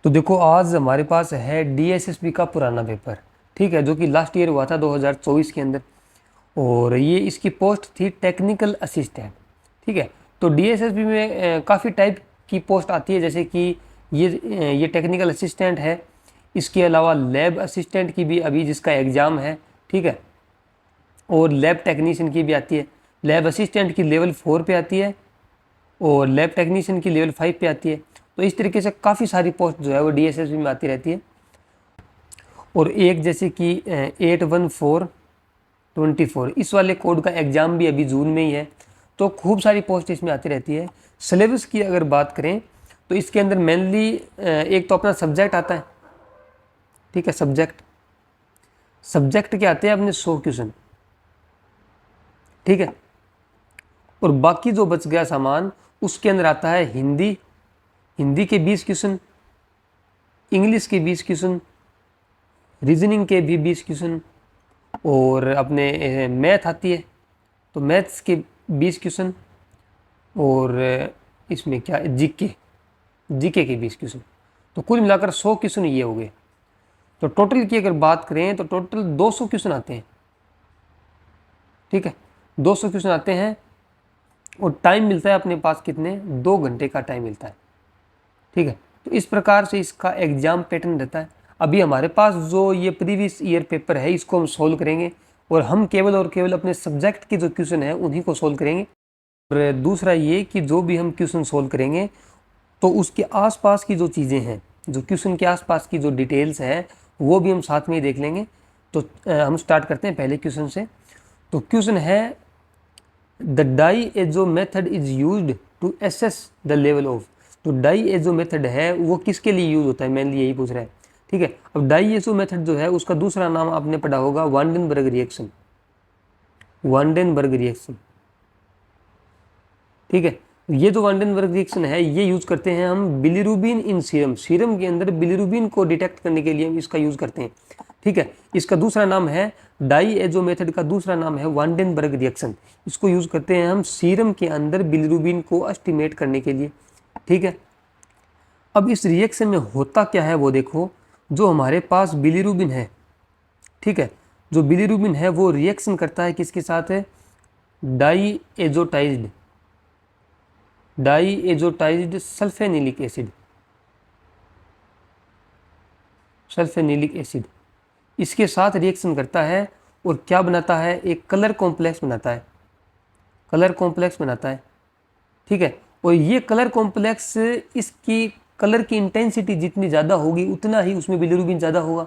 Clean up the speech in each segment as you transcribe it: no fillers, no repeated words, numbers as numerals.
तो देखो आज हमारे पास है डीएसएसबी का पुराना पेपर, ठीक है, जो कि लास्ट ईयर हुआ था 2024 के अंदर। और ये इसकी पोस्ट थी टेक्निकल असिस्टेंट, ठीक है। तो डीएसएसबी में काफ़ी टाइप की पोस्ट आती है, जैसे कि ये टेक्निकल असिस्टेंट है। इसके अलावा लैब असिस्टेंट की भी अभी जिसका एग्ज़ाम है, ठीक है। और लैब टेक्नीशियन की भी आती है। लैब असिस्टेंट की लेवल 4 पे आती है और लैब टेक्नीशियन की लेवल 5 पे आती है। तो इस तरीके से काफ़ी सारी पोस्ट जो है वो डीएसएसबी में आती रहती है। और एक जैसे कि 81424 इस वाले कोड का एग्ज़ाम भी अभी जून में ही है। तो खूब सारी पोस्ट इसमें आती रहती है। सिलेबस की अगर बात करें तो इसके अंदर मेनली एक तो अपना सब्जेक्ट आता है, ठीक है। सब्जेक्ट के आते हैं अपने 100 क्वेश्चन, ठीक है। और बाकी जो बच गया सामान उसके अंदर आता है हिंदी के 20 क्वेश्चन, इंग्लिश के 20 क्वेश्चन, रीजनिंग के भी 20 क्वेश्चन, और अपने मैथ आती है तो मैथ्स के 20 क्वेश्चन, और इसमें क्या जीके के 20 क्वेश्चन। तो कुल मिलाकर 100 क्वेश्चन ये हो गए। तो टोटल की अगर बात करें तो टोटल 200 क्वेश्चन आते हैं, ठीक है। 200 क्वेश्चन आते हैं और टाइम मिलता है अपने पास कितने, 2 घंटे का टाइम मिलता है, ठीक है। तो इस प्रकार से इसका एग्जाम पैटर्न रहता है। अभी हमारे पास जो ये प्रीवियस ईयर पेपर है इसको हम सोल्व करेंगे और हम केवल और केवल अपने सब्जेक्ट के जो क्वेश्चन है उन्हीं को सोल्व करेंगे। और दूसरा ये कि जो भी हम क्वेश्चन सोल्व करेंगे तो उसके आसपास की जो चीज़ें हैं, जो क्वेश्चन के आसपास की जो डिटेल्स हैं वो भी हम साथ में ही देख लेंगे। तो हम स्टार्ट करते हैं पहले क्वेश्चन से। तो क्वेश्चन है the diazo method is used to assess the level of. तो डाईएजो मेथड है वो किसके लिए यूज होता है, मेनली यही पूछ रहा है, ठीक है। अब डाईएजो मेथड जो है उसका दूसरा नाम आपने पढ़ा होगा वांडेनबर्ग रिएक्शन, वांडेनबर्ग रिएक्शन, ठीक है। ये जो वांडेनबर्ग रिएक्शन है ये यूज करते हैं हम बिलीरुबिन इन सीरम, सीरम के अंदर बिलीरुबिन को डिटेक्ट करने के लिए हम इसका यूज करते हैं, ठीक है। इसका दूसरा नाम है डाईएजो मेथड का दूसरा नाम है वांडेनबर्ग रिएक्शन। इसको यूज करते हैं हम सीरम के अंदर बिलीरुबिन को एस्टिमेट करने के लिए, ठीक है। अब इस रिएक्शन में होता क्या है वो देखो। जो हमारे पास बिलीरुबिन है, ठीक है, जो बिलीरुबिन है वो रिएक्शन करता है किसके साथ है, डाईएजोटाइज्ड सल्फेनिलिक एसिड, सल्फेनिलिक एसिड इसके साथ रिएक्शन करता है और क्या बनाता है, एक कलर कॉम्प्लेक्स बनाता है, कलर कॉम्प्लेक्स बनाता है, ठीक है। और ये कलर कॉम्प्लेक्स, इसकी कलर की इंटेंसिटी जितनी ज़्यादा होगी उतना ही उसमें बिलीरुबिन ज़्यादा होगा,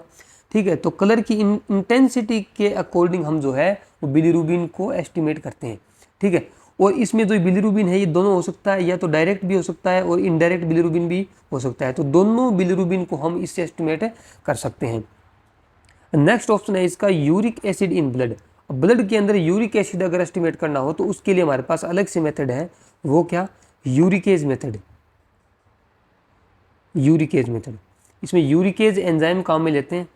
ठीक है। तो कलर की इंटेंसिटी के अकॉर्डिंग हम जो है वो बिलीरुबिन को एस्टिमेट करते हैं, ठीक है। और इसमें जो बिलीरुबिन है ये दोनों हो सकता है, या तो डायरेक्ट भी हो सकता है और इनडायरेक्ट बिलीरुबिन भी हो सकता है। तो दोनों बिलीरुबिन को हम इससे एस्टिमेट कर सकते हैं। नेक्स्ट ऑप्शन है इसका uric acid in blood. Blood के अंदर यूरिक एसिड अगर एस्टिमेट करना हो तो उसके लिए हमारे पास अलग से मेथड है, वो क्या, यूरिकेज मेथड, यूरिकेज मेथड। इसमें यूरिकेज एंजाइम काम में लेते हैं,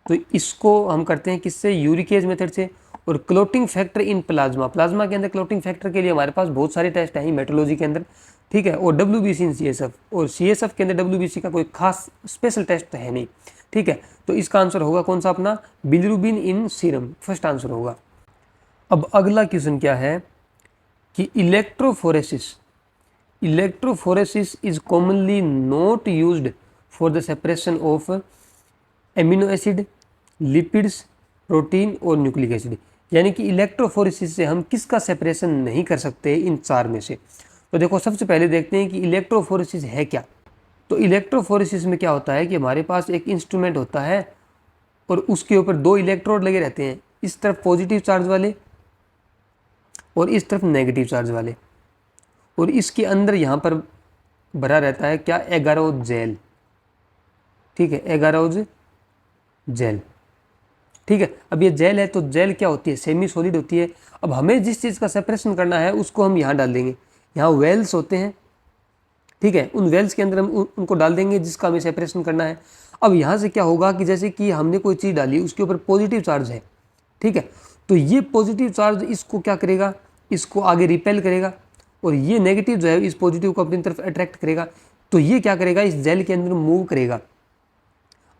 तो इसको हम करते हैं किससे, यूरिकेज मेथड से। और clotting factor in plasma, plasma के अंदर क्लोटिंग फैक्टर के लिए हमारे पास बहुत सारे टेस्ट हैं मेट्रोलॉजी के अंदर, ठीक है। और डब्ल्यूबीसी इन सीएसएफ, और सीएसएफ के अंदर डब्ल्यूबीसी का कोई खास स्पेशल टेस्ट है नहीं, ठीक है। तो इसका आंसर होगा कौन सा अपना, बिलीरुबिन इन सीरम, फर्स्ट आंसर होगा। अब अगला क्वेश्चन क्या है कि electrophoresis, electrophoresis is commonly not used for the separation of amino acid, lipids, protein और न्यूक्लिक एसिड। यानी कि इलेक्ट्रोफोरेसिस से हम किसका सेपरेशन नहीं कर सकते इन चार में से। तो देखो सबसे पहले देखते हैं कि इलेक्ट्रोफोरेसिस है क्या। तो इलेक्ट्रोफोरेसिस में क्या होता है कि हमारे पास एक इंस्ट्रूमेंट होता है और उसके ऊपर 2 इलेक्ट्रोड लगे रहते हैं, इस तरफ पॉजिटिव चार्ज वाले और इस तरफ नेगेटिव चार्ज वाले। और इसके अंदर यहाँ पर भरा रहता है क्या, एगारोज जेल, ठीक है, एगारोज जेल, ठीक है। अब ये जेल है तो जेल क्या होती है, सेमी सॉलिड होती है। अब हमें जिस चीज़ का सेपरेशन करना है उसको हम यहाँ डाल देंगे, यहाँ वेल्स होते हैं, ठीक है। उन वेल्स के अंदर हम उनको डाल देंगे जिसका हमें सेपरेशन करना है। अब यहाँ से क्या होगा कि जैसे कि हमने कोई चीज़ डाली उसके ऊपर पॉजिटिव चार्ज है, ठीक है। तो ये पॉजिटिव चार्ज इसको क्या करेगा, इसको आगे रिपेल करेगा, और ये नेगेटिव जो है इस पॉजिटिव को अपनी तरफ अट्रैक्ट करेगा। तो ये क्या करेगा, इस जेल के अंदर मूव करेगा।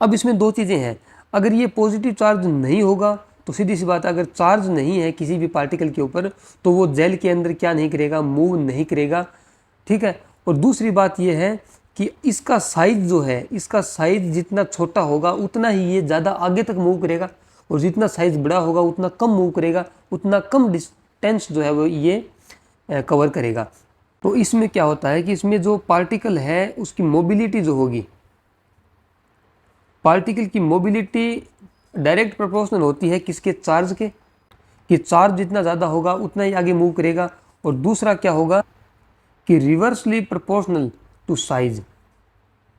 अब इसमें दो चीज़ें हैं, अगर ये पॉजिटिव चार्ज नहीं होगा तो सीधी सी बात है, अगर चार्ज नहीं है किसी भी पार्टिकल के ऊपर तो वो जेल के अंदर क्या नहीं करेगा, मूव नहीं करेगा, ठीक है। और दूसरी बात ये है कि इसका साइज जो है, इसका साइज जितना छोटा होगा उतना ही ये ज़्यादा आगे तक मूव करेगा, और जितना साइज बड़ा होगा उतना कम मूव करेगा, उतना कम डिस्टेंस जो है वो ये कवर करेगा। तो इसमें क्या होता है कि इसमें जो पार्टिकल है उसकी मोबिलिटी जो होगी, पार्टिकल की मोबिलिटी डायरेक्ट प्रोपोर्शनल होती है किसके, चार्ज के, कि चार्ज जितना ज़्यादा होगा उतना ही आगे मूव करेगा। और दूसरा क्या होगा कि रिवर्सली प्रोपोर्शनल टू साइज,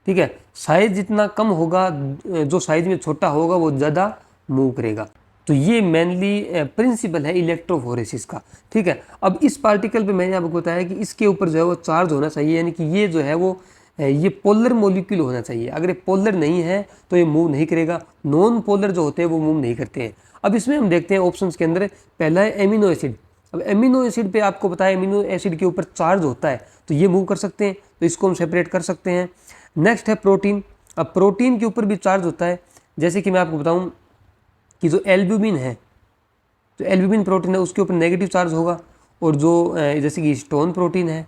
ठीक है, साइज जितना कम होगा, जो साइज में छोटा होगा वो ज़्यादा मूव करेगा। तो ये मेनली प्रिंसिपल है इलेक्ट्रोफोरेसिस का, ठीक है। अब इस पार्टिकल पे मैंने आपको बताया कि इसके ऊपर जो है वो चार्ज होना चाहिए, यानी कि ये जो है वो ये पोलर मॉलिक्यूल होना चाहिए। अगर ये पोलर नहीं है तो ये मूव नहीं करेगा, नॉन पोलर जो होते हैं वो मूव नहीं करते हैं। अब इसमें हम देखते हैं ऑप्शंस के अंदर, पहला है एमिनो एसिड। अब एमिनो एसिड पे आपको पता है एमिनो एसिड के ऊपर चार्ज होता है तो ये मूव कर सकते हैं, तो इसको हम सेपरेट कर सकते हैं। नेक्स्ट है प्रोटीन। अब प्रोटीन के ऊपर भी चार्ज होता है, जैसे कि मैं आपको बताऊँ कि जो एल्ब्यूमिन है, जो एल्ब्यूमिन प्रोटीन है उसके ऊपर नेगेटिव चार्ज होगा, और जो जैसे कि हिस्टोन प्रोटीन है,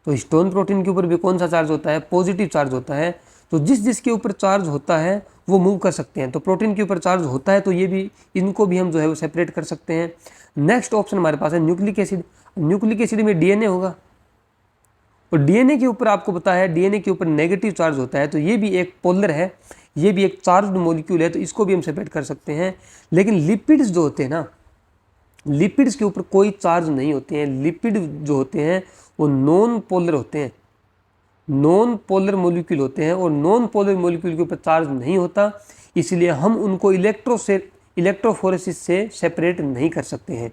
तो हिस्टोन प्रोटीन के ऊपर भी कौन सा चार्ज होता है, पॉजिटिव चार्ज होता है। तो जिस जिसके ऊपर चार्ज होता है वो मूव कर सकते हैं। तो प्रोटीन के ऊपर चार्ज होता है तो ये भी, इनको भी हम जो है वो सेपरेट कर सकते हैं। नेक्स्ट ऑप्शन हमारे पास है न्यूक्लिक एसिड। न्यूक्लिक एसिड में डीएनए होगा, और डीएनए के ऊपर आपको पता है डीएनए के ऊपर नेगेटिव चार्ज होता है, तो ये भी एक पोलर है, ये भी एक चार्ज्ड मॉलिक्यूल है, तो इसको भी हम सेपरेट कर सकते हैं। लेकिन लिपिड्स जो होते हैं ना, लिपिड्स के ऊपर कोई चार्ज नहीं होते हैं। लिपिड जो होते हैं वो नॉन पोलर होते हैं, नॉन पोलर मॉलिक्यूल होते हैं, और नॉन पोलर मॉलिक्यूल के ऊपर चार्ज नहीं होता, इसलिए हम उनको इलेक्ट्रोफोरेसिस से सेपरेट नहीं कर सकते हैं।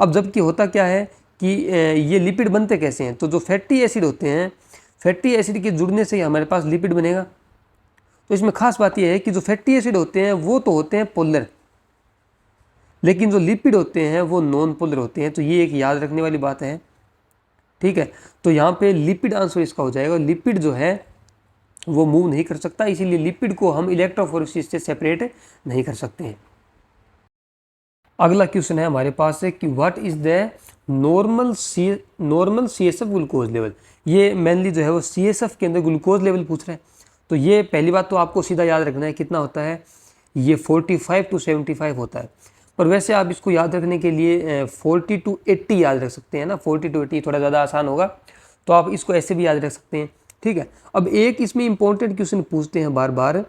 अब जबकि होता क्या है कि ये लिपिड बनते कैसे हैं, तो जो फैटी एसिड होते हैं, फैटी एसिड के जुड़ने से ही हमारे पास लिपिड बनेगा। तो इसमें खास बात यह है कि जो फैटी एसिड होते हैं वो तो होते हैं पोलर, लेकिन जो लिपिड होते हैं वो नॉन पोलर होते हैं। तो ये एक याद रखने वाली बात है, ठीक है। तो यहाँ पे लिपिड आंसर इसका हो जाएगा। लिपिड जो है वो मूव नहीं कर सकता, इसीलिए लिपिड को हम इलेक्ट्रोफोरेसिस से सेपरेट नहीं कर सकते हैं। अगला क्वेश्चन है हमारे पास है कि what is the normal CSF glucose level. ये मेनली जो है वो CSF के अंदर ग्लूकोज लेवल पूछ रहे हैं। तो ये पहली बात तो आपको सीधा याद रखना है कितना होता है, ये 45 to 75 होता है। पर वैसे आप इसको याद रखने के लिए 40 to 80 याद रख सकते हैं ना, 40 to 80 थोड़ा ज़्यादा आसान होगा, तो आप इसको ऐसे भी याद रख सकते हैं, ठीक है। अब एक इसमें इंपॉर्टेंट क्वेश्चन पूछते हैं बार बार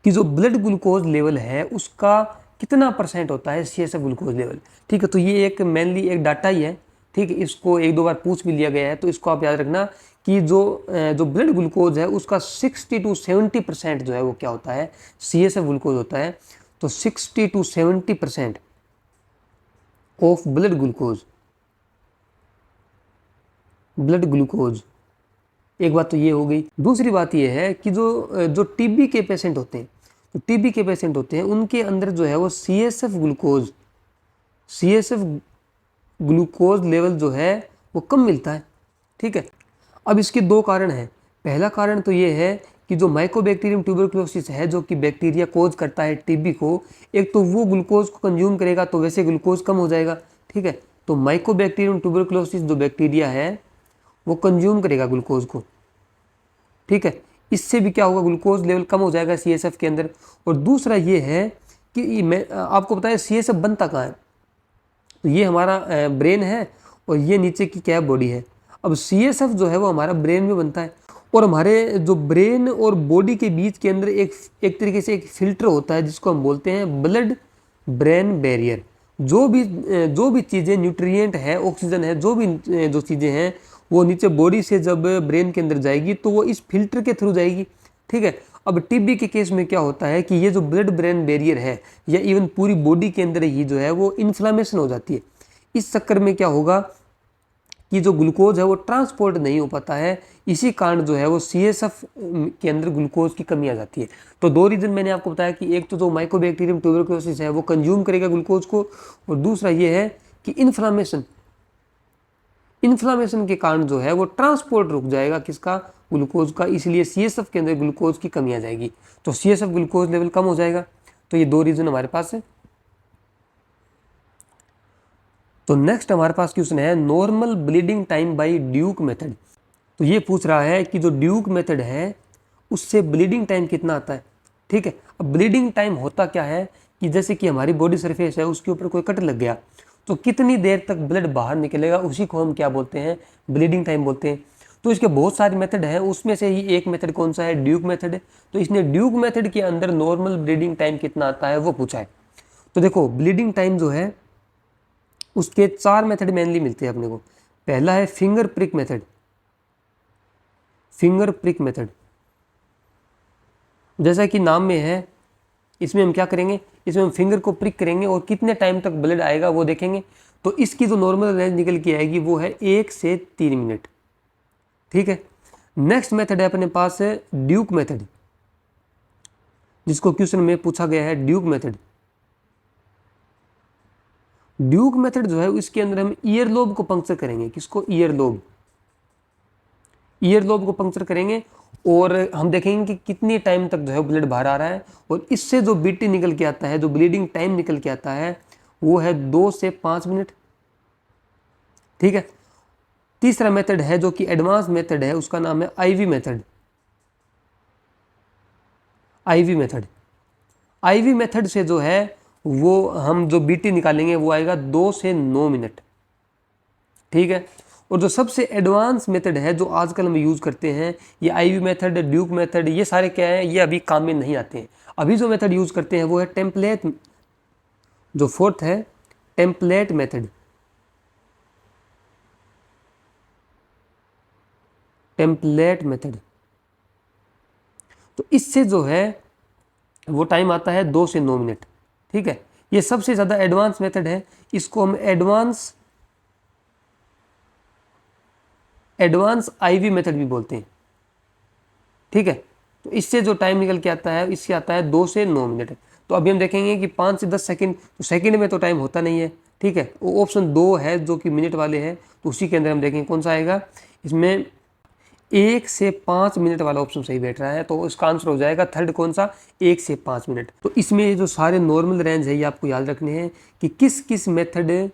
कि जो ब्लड ग्लूकोज लेवल है उसका कितना % होता है CSF ग्लूकोज लेवल, ठीक है। तो ये एक मेनली एक डाटा ही है, ठीक है, इसको एक दो बार पूछ भी लिया गया है, तो इसको आप याद रखना कि जो ब्लड ग्लूकोज है उसका 60 to 70% जो है वो क्या होता है, CSF ग्लूकोज होता है। तो 60 to 70% ऑफ ब्लड ग्लूकोज, एक बात तो ये हो गई। दूसरी बात ये है कि जो टीबी के पेशेंट होते हैं, तो टीबी के पेशेंट होते हैं उनके अंदर जो है वो CSF ग्लूकोज लेवल जो है वो कम मिलता है, ठीक है। अब इसके दो कारण हैं। पहला कारण तो ये है कि जो माइकोबैक्टीरियम ट्यूबरकुलोसिस है, जो कि बैक्टीरिया कोज करता है टीबी को, एक तो वो ग्लूकोज को कंज्यूम करेगा तो वैसे ग्लूकोज कम हो जाएगा, ठीक है। तो माइकोबैक्टीरियम ट्यूबरकुलोसिस जो बैक्टीरिया है वो कंज्यूम करेगा ग्लूकोज को, ठीक है। इससे भी क्या होगा, ग्लूकोज लेवल कम हो जाएगा CSF के अंदर। और दूसरा ये है कि मैं आपको बताया CSF बनता कहाँ है, तो ये हमारा ब्रेन है और ये नीचे की क्या बॉडी है। अब CSF जो है वो हमारा ब्रेन में बनता है, और हमारे जो ब्रेन और बॉडी के बीच के अंदर एक तरीके से एक फिल्टर होता है जिसको हम बोलते हैं ब्लड ब्रेन बैरियर। जो भी चीज़ें न्यूट्रिएंट है, ऑक्सीजन है, जो चीज़ें हैं वो नीचे बॉडी से जब ब्रेन के अंदर जाएगी तो वो इस फिल्टर के थ्रू जाएगी, ठीक है। अब टीबी के केस में क्या होता है कि ये जो ब्लड ब्रेन बैरियर है या इवन पूरी बॉडी के अंदर ही जो है वो इन्फ्लामेशन हो जाती है। इस चक्कर में क्या होगा कि जो ग्लूकोज है वो ट्रांसपोर्ट नहीं हो पाता है, इसी कारण जो है वो CSF के अंदर ग्लूकोज की कमी आ जाती है। तो दो रीज़न मैंने आपको बताया कि एक तो जो माइकोबैक्टीरियम ट्यूबरकुलोसिस है वो कंज्यूम करेगा ग्लूकोज को, और दूसरा ये है कि इन्फ्लामेशन के कारण जो है वो ट्रांसपोर्ट रुक जाएगा किसका, ग्लूकोज का, इसलिए CSF के अंदर ग्लूकोज की कमी आ जाएगी, तो CSF ग्लूकोज लेवल कम हो जाएगा। तो ये 2 रीज़न हमारे पास है। तो नेक्स्ट हमारे पास क्वेश्चन है normal bleeding time by Duke method. तो ये पूछ रहा है कि जो ड्यूक मेथड है उससे ब्लीडिंग टाइम कितना आता है। ठीक है, अब ब्लीडिंग टाइम होता क्या है कि जैसे कि हमारी बॉडी सरफेस है उसके ऊपर कोई कट लग गया तो कितनी देर तक ब्लड बाहर निकलेगा, उसी को हम क्या बोलते हैं, ब्लीडिंग टाइम बोलते हैं। तो इसके बहुत सारे मेथड हैं, उसमें से ही एक मेथड कौन सा है, ड्यूक मेथड है। तो इसने ड्यूक मेथड के अंदर नॉर्मल ब्लीडिंग टाइम कितना आता है वो पूछा है। तो देखो ब्लीडिंग टाइम जो है उसके 4 मेथड मेनली मिलते हैं अपने को। पहला है finger prick method. Finger prick method जैसा कि नाम में है, इसमें हम क्या करेंगे, इसमें हम फिंगर को प्रिक करेंगे और कितने टाइम तक ब्लड आएगा वो देखेंगे। तो इसकी जो नॉर्मल रेंज निकल के आएगी वो है 1 से 3 मिनट। ठीक है, नेक्स्ट मेथड है अपने पास है ड्यूक मेथड, जिसको क्वेश्चन में पूछा गया है ड्यूक मेथड। ड्यूक मेथड जो है इसके अंदर हम ईयर लोब को पंक्चर करेंगे। किसको, ईयर लोब। ईयर लोब को पंक्चर करेंगे और हम देखेंगे कि कितनी टाइम तक जो है ब्लड बाहर आ रहा है, और इससे जो बीटी निकल के आता है, जो ब्लीडिंग टाइम निकल के आता है वो है 2 से 5 मिनट। ठीक है, तीसरा मेथड है जो कि एडवांस मेथड है, उसका नाम है Ivy method. Ivy method, Ivy method से जो है वो हम जो बीटी निकालेंगे वो आएगा 2 से 9 मिनट। ठीक है, और जो सबसे एडवांस मेथड है जो आजकल हम यूज़ करते हैं, ये आईवी मेथड, ड्यूक मेथड, ये सारे क्या है, ये अभी काम में नहीं आते हैं। अभी जो मेथड यूज़ करते हैं वो है टेम्पलेट, जो फोर्थ है टेम्पलेट मेथड। टेम्पलेट मेथड, तो इससे जो है वो टाइम आता है 2 से 9 मिनट। ठीक है, ये सबसे ज़्यादा एडवांस मेथड है, इसको हम एडवांस आईवी मेथड भी बोलते हैं। ठीक है, तो इससे जो टाइम निकल के आता है इससे आता है 2 से 9 मिनट। तो अभी हम देखेंगे कि 5 से 10 सेकंड, तो सेकंड में तो टाइम होता नहीं है। ठीक है, वो ऑप्शन 2 है जो कि मिनट वाले हैं, तो उसी के अंदर हम देखेंगे कौन सा आएगा। इसमें 1 से 5 मिनट वाला ऑप्शन सही बैठ रहा है, तो इसका आंसर हो जाएगा थर्ड कौन सा, 1 से 5 मिनट। तो इसमें जो सारे नॉर्मल रेंज है ये आपको याद रखने हैं कि किस किस मेथड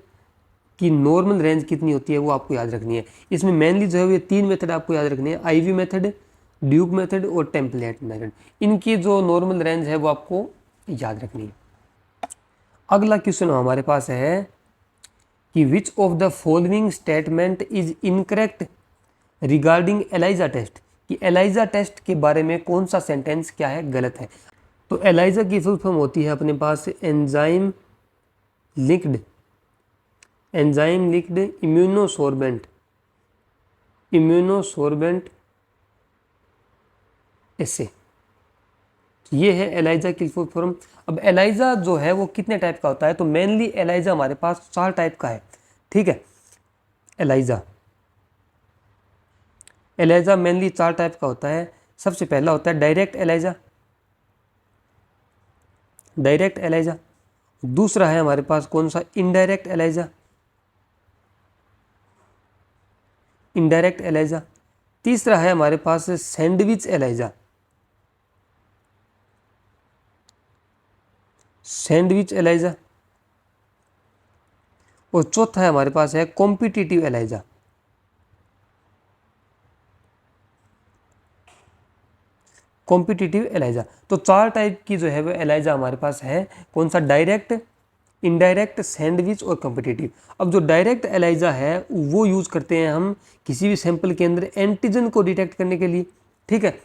की नॉर्मल रेंज कितनी होती है वो आपको याद रखनी है। इसमें मेनली जो है ये 3 मेथड आपको याद रखने हैं, आईवी मेथड, ड्यूक मेथड और टेम्पलेट मेथड। इनकी जो नॉर्मल रेंज है वो आपको याद रखनी है। अगला क्वेश्चन हमारे पास है कि which of the following statement is incorrect regarding ELISA test, कि एलाइजा टेस्ट के बारे में कौन सा सेंटेंस क्या है, गलत है। तो एलाइजा की फुल फॉर्म होती है अपने पास एंजाइम लिंक्ड इम्यूनोसोर्बेंट ऐसे, ये है एलाइजा की फुल फॉर्म। अब एलाइजा जो है वो कितने टाइप का होता है, तो मेनली एलाइजा हमारे पास 4 टाइप का है। ठीक है, एलाइजा मेनली 4 टाइप का होता है। सबसे पहला होता है डायरेक्ट एलाइजा। दूसरा है हमारे पास कौन सा, इनडायरेक्ट एलाइजा। तीसरा है हमारे पास सैंडविच एलाइजा। और चौथा है हमारे पास है कॉम्पिटिटिव एलाइजा। तो 4 टाइप की जो है वो एलाइजा हमारे पास है, कौन सा, डायरेक्ट, इनडायरेक्ट, सैंडविच और कॉम्पिटिटिव। अब जो डायरेक्ट एलाइजा है वो यूज़ करते हैं हम किसी भी सैंपल के अंदर एंटीजन को डिटेक्ट करने के लिए। ठीक है,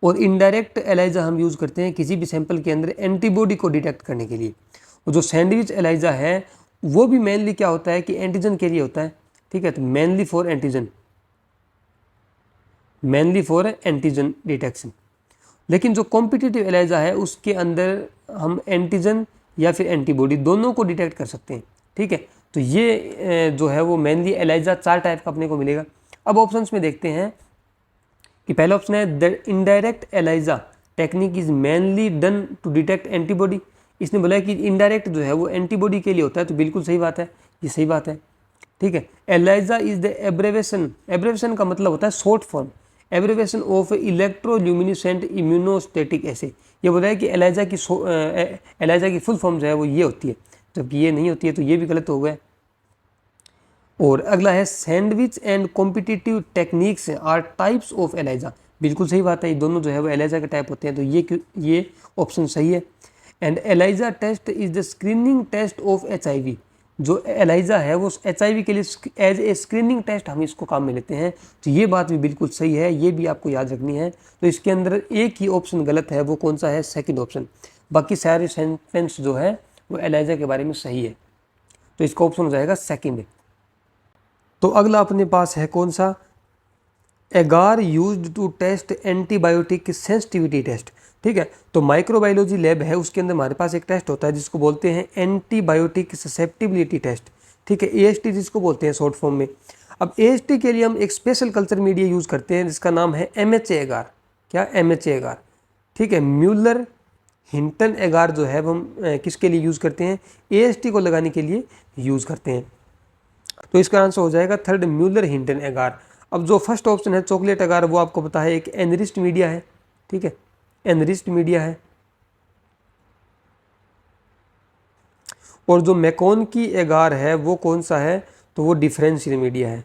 और इनडायरेक्ट एलाइजा हम यूज़ करते हैं किसी भी सैंपल के अंदर एंटीबॉडी को डिटेक्ट करने के लिए। और जो सैंडविच एलाइजा है वो भी मेनली क्या होता है कि एंटीजन के लिए होता है। ठीक है, तो मेनली फॉर एंटीजन डिटेक्शन। लेकिन जो कॉम्पिटिटिव एलाइजा है उसके अंदर हम एंटीजन या फिर एंटीबॉडी दोनों को डिटेक्ट कर सकते हैं। ठीक है, तो ये जो है वो मेनली एलाइजा 4 टाइप का अपने को मिलेगा। अब ऑप्शंस में देखते हैं कि पहला ऑप्शन है the indirect ELISA technique is mainly done to detect antibody. इसने बोला है कि इनडायरेक्ट जो है वो एंटीबॉडी के लिए होता है, तो बिल्कुल सही बात है, ये सही बात है। ठीक है, एलाइजा इज द एब्रेवेशन का मतलब होता है शॉर्ट फॉर्म। एब्रिवेशन ऑफ इलेक्ट्रोल्यूमिनेसेंट इम्यूनोस्टैटिक एसे। ये बोला है कि एलाइजा की फुल फॉर्म जो है वो ये होती है, जबकि ये नहीं होती है, तो ये भी गलत हो गया। और अगला है sandwich and competitive techniques are types of ELISA. बिल्कुल सही बात है, ये दोनों जो है वो एलाइजा के टाइप होते हैं, तो ये ऑप्शन सही है। And ELISA test is the screening test of HIV। जो एलाइजा है वो HIV के लिए एज ए स्क्रीनिंग टेस्ट हम इसको काम में लेते हैं, तो ये बात भी बिल्कुल सही है, ये भी आपको याद रखनी है। तो इसके अंदर एक ही ऑप्शन गलत है, वो कौन सा है, सेकंड ऑप्शन। बाकी सारे सेंटेंस जो है वो एलाइजा के बारे में सही है, तो इसका ऑप्शन हो जाएगा सेकंड। तो अगला अपने पास है कौन सा, agar used to test antibiotic sensitivity test. ठीक है, तो माइक्रोबायोलॉजी लैब है, उसके अंदर हमारे पास एक टेस्ट होता है जिसको बोलते हैं एंटीबायोटिक ससेप्टिबिलिटी टेस्ट। ठीक है, AST जिसको बोलते हैं शॉर्ट फॉर्म में। अब AST के लिए हम एक स्पेशल कल्चर मीडिया यूज़ करते हैं जिसका नाम है MHA एगार। क्या, MHA एगार। ठीक है, म्यूलर हिंटन एगार जो है वो हम किसके लिए यूज़ करते हैं, AST को लगाने के लिए यूज़ करते हैं। तो इसका आंसर हो जाएगा थर्ड, म्यूलर हिंटन एगार। अब जो फर्स्ट ऑप्शन है चॉकलेट एगार, वो आपको पता है एक एनरिस्ट मीडिया है। ठीक है, एनरिस्ट मीडिया है। और जो मैकोन की एगार है वो कौन सा है, तो वो डिफरेंशियल मीडिया है।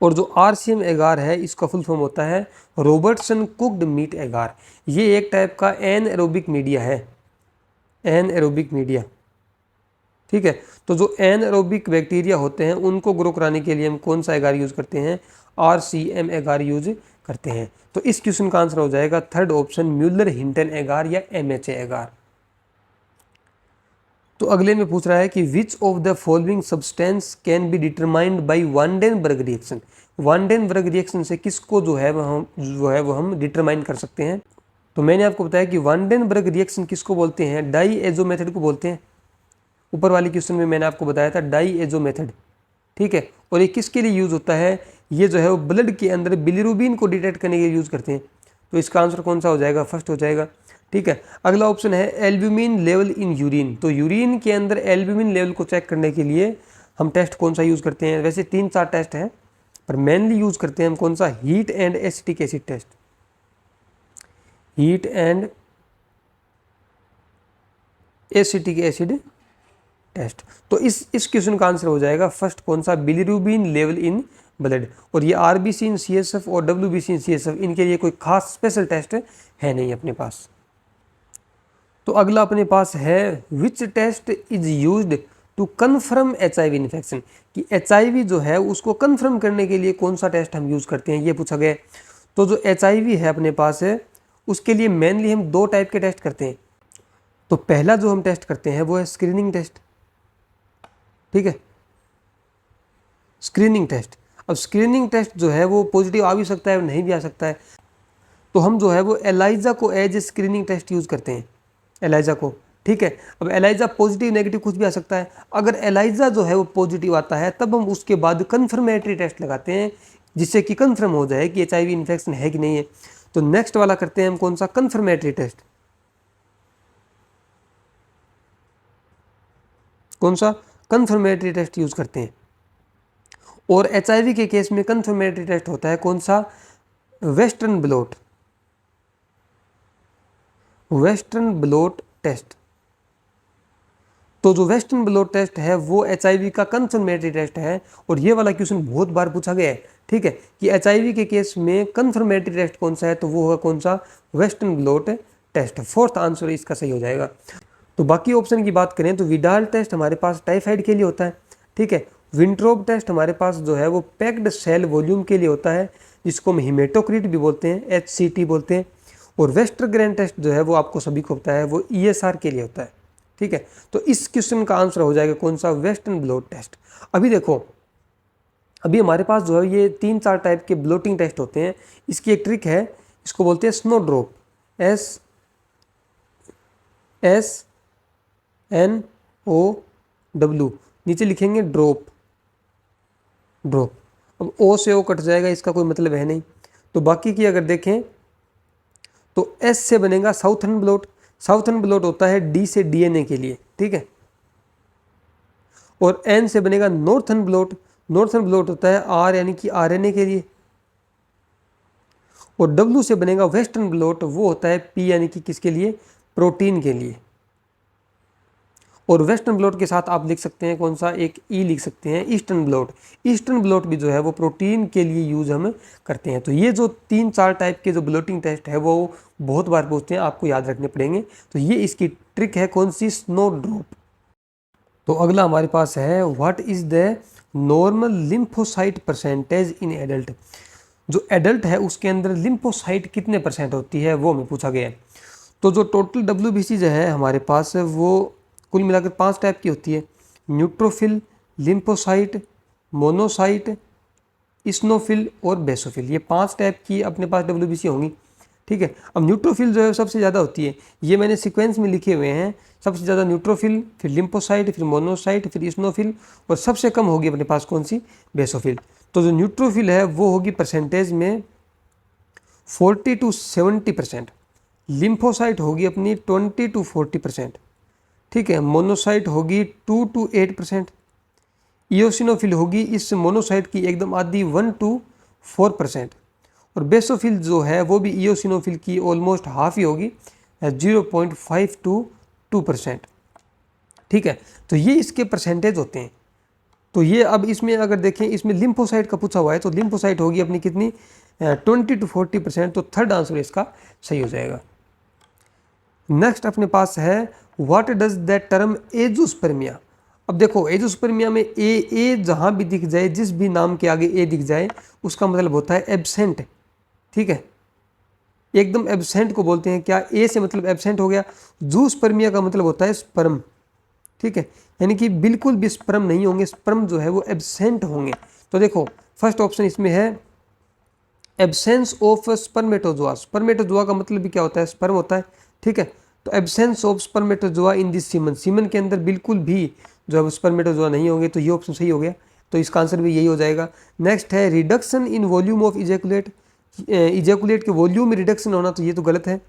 और जो RCM एगार है इसका फुल फॉर्म होता है रॉबर्टसन कुक्ड मीट एगार। ये एक टाइप का एनएरोबिक मीडिया है, एनएरोबिक मीडिया। ठीक है, तो जो एनएरोबिक बैक्टीरिया होते हैं उनको ग्रो कराने के लिए हम कौन सा एगार यूज़ करते हैं, RCM एगार यूज करते हैं। तो इस क्वेश्चन का आंसर हो जाएगा थर्ड ऑप्शन, म्यूलर हिंटन एगार या MHA एगार। तो अगले में पूछ रहा है कि which of the following substance can be determined by van den Bergh reaction. Van den Bergh reaction से किसको जो है वो हम डिटरमाइन कर सकते हैं। तो मैंने आपको बताया कि वांडेनबर्ग रिएक्शन किसको बोलते हैं, डाईएजो मेथड को बोलते हैं। ऊपर वाले क्वेश्चन में मैंने आपको बताया था डाईएजो मेथड। ठीक है, और ये किसके लिए यूज़ होता है, ये जो है वो ब्लड के अंदर बिलिरुबिन को डिटेक्ट करने के लिए यूज़ करते हैं। तो इसका आंसर कौन सा हो जाएगा, फर्स्ट हो जाएगा। ठीक है, अगला ऑप्शन है एल्ब्यूमिन लेवल इन यूरिन। तो यूरिन के अंदर एल्ब्यूमिन लेवल को चेक करने के लिए हम टेस्ट कौन सा यूज़ करते हैं, वैसे 3-4 टेस्ट हैं, पर मेनली यूज़ करते हैं हम कौन सा, heat and acetic acid test. Heat and acetic acid test. तो इस क्वेश्चन का आंसर हो जाएगा फर्स्ट कौन सा, बिलिरुबिन लेवल इन ब्लड। और ये RBC इन CSF और WBC इन CSF, इनके लिए कोई खास स्पेशल टेस्ट है नहीं अपने पास। तो अगला अपने पास है which test is used to confirm HIV infection, कि HIV जो है उसको कन्फर्म करने के लिए कौन सा टेस्ट हम यूज़ करते हैं, ये पूछा गया। तो जो HIV है अपने पास है उसके लिए मेनली हम 2 टाइप के टेस्ट करते हैं। तो पहला जो हम टेस्ट करते हैं वो है स्क्रीनिंग टेस्ट। ठीक है, स्क्रीनिंग टेस्ट। अब स्क्रीनिंग टेस्ट जो है वो पॉजिटिव आ भी सकता है और नहीं भी आ सकता है, तो हम जो है वो एलाइजा को as a screening test use करते हैं, एलाइजा को। ठीक है, अब एलाइजा पॉजिटिव नेगेटिव कुछ भी आ सकता है। अगर एलाइजा जो है वो पॉजिटिव आता है तब हम उसके बाद कन्फर्मेटरी टेस्ट लगाते हैं, जिससे कि कन्फर्म हो जाए कि HIV इन्फेक्शन है कि नहीं है। तो नेक्स्ट वाला करते हैं हम कौन सा, कन्फर्मेटरी टेस्ट। कौन सा, कन्फर्मेटरी टेस्ट यूज़ करते हैं। और HIV के केस में कन्फर्मेटरी टेस्ट होता है कौन सा, western blot, western blot test. तो जो वेस्टर्न ब्लॉट टेस्ट है वो HIV का कन्फर्मेटरी टेस्ट है, और ये वाला क्वेश्चन बहुत बार पूछा गया है। ठीक है, कि HIV के केस में कन्फर्मेटरी टेस्ट कौन सा है, तो वो होगा कौन सा, western blot test. Fourth answer इसका सही हो जाएगा। तो बाकी ऑप्शन की बात करें तो विडाल टेस्ट हमारे पास टाइफाइड के लिए होता है। ठीक है, विंट्रोप टेस्ट हमारे पास जो है वो पैक्ड सेल वॉल्यूम के लिए होता है, जिसको हम हिमेटोक्रिट भी बोलते हैं, HCT बोलते हैं। और वेस्टरग्रेन टेस्ट जो है वो आपको सभी को पता है, वो ESR के लिए होता है। ठीक है, तो इस क्वेश्चन का आंसर हो जाएगा कौन सा, वेस्टर्न ब्लॉट टेस्ट। अभी देखो, अभी हमारे पास जो है ये 3-4 टाइप के ब्लोटिंग टेस्ट होते हैं। इसकी एक ट्रिक है, इसको बोलते हैं स्नो ड्रॉप, SNOW, नीचे लिखेंगे ड्रॉप, ड्रॉप। अब O से O कट जाएगा, इसका कोई मतलब है नहीं। तो बाकी की अगर देखें तो S से बनेगा साउथर्न ब्लॉट। साउथर्न ब्लॉट होता है D से DNA के लिए। ठीक है, और N से बनेगा नॉर्थर्न ब्लॉट। नॉर्थर्न ब्लॉट होता है R यानी कि RNA के लिए। और W से बनेगा वेस्टर्न ब्लॉट, वो होता है P यानी कि किसके लिए, प्रोटीन के लिए। और वेस्टर्न ब्लॉट के साथ आप लिख सकते हैं कौन सा, एक ई लिख सकते हैं, ईस्टर्न ब्लॉट। ईस्टर्न ब्लॉट भी जो है वो प्रोटीन के लिए यूज हम करते हैं। तो ये जो 3-4 टाइप के जो ब्लोटिंग टेस्ट है वो बहुत बार पूछते हैं, आपको याद रखने पड़ेंगे। तो ये इसकी ट्रिक है, कौन सी, स्नो ड्रॉप। तो अगला हमारे पास है what is the normal lymphocyte percentage in adult. जो एडल्ट है उसके अंदर लिम्फोसाइट कितने परसेंट होती है वो हमें पूछा गया है। तो जो टोटल WBC जो है हमारे पास वो कुल मिलाकर 5 टाइप की होती है, न्यूट्रोफिल, लिम्फोसाइट, मोनोसाइट, इस्नोफिल और बेसोफिल। ये 5 टाइप की अपने पास WBC होंगी, ठीक है। अब न्यूट्रोफिल जो है सबसे ज़्यादा होती है, ये मैंने सीक्वेंस में लिखे हुए हैं, सबसे ज़्यादा न्यूट्रोफिल, फिर लिम्फोसाइट, फिर मोनोसाइट, फिर इस्नोफिल, और सबसे कम होगी अपने पास कौन सी, बेसोफिल। तो जो न्यूट्रोफिल है वो होगी परसेंटेज में 40 to 70%, लिम्फोसाइट होगी अपनी 20 to 40%, ठीक है। मोनोसाइट होगी 2 to 8%, इयोसिनोफिल होगी इस मोनोसाइट की एकदम आधी 1 to 4%, और बेसोफिल जो है वो भी इयोसिनोफिल की ऑलमोस्ट हाफ ही होगी, 0.5 to 2%, ठीक है। तो ये इसके परसेंटेज होते हैं। तो ये अब इसमें अगर देखें, इसमें लिम्फोसाइट का पूछा हुआ है, तो लिम्फोसाइट होगी अपनी कितनी, 20 to 40%। तो थर्ड आंसर इसका सही हो जाएगा। नेक्स्ट अपने पास है what does that term azoospermia. अब देखो एजोस्पर्मिया में ए जहाँ भी दिख जाए, जिस भी नाम के आगे ए दिख जाए, उसका मतलब होता है एब्सेंट, ठीक है। एकदम एब्सेंट को बोलते हैं क्या, ए से मतलब एब्सेंट हो गया। जूस्पर्मिया का मतलब होता है स्पर्म, ठीक है, यानी कि बिल्कुल भी स्पर्म नहीं होंगे, स्पर्म जो है वो एब्सेंट होंगे। तो देखो फर्स्ट ऑप्शन इसमें है एब्सेंस ऑफ स्पर्मेटोजोआ। स्पर्मेटोजोआ का मतलब भी क्या होता है, स्पर्म होता है, ठीक है। तो absence of spermatozoa in this semen, semen के अंदर बिल्कुल भी जो है स्पर्मेटोजोआ नहीं होंगे। तो ये ऑप्शन सही हो गया, तो इसका आंसर भी यही हो जाएगा। नेक्स्ट है reduction in volume of ejaculate, ejaculate के वॉल्यूम में रिडक्शन होना, तो ये तो गलत है।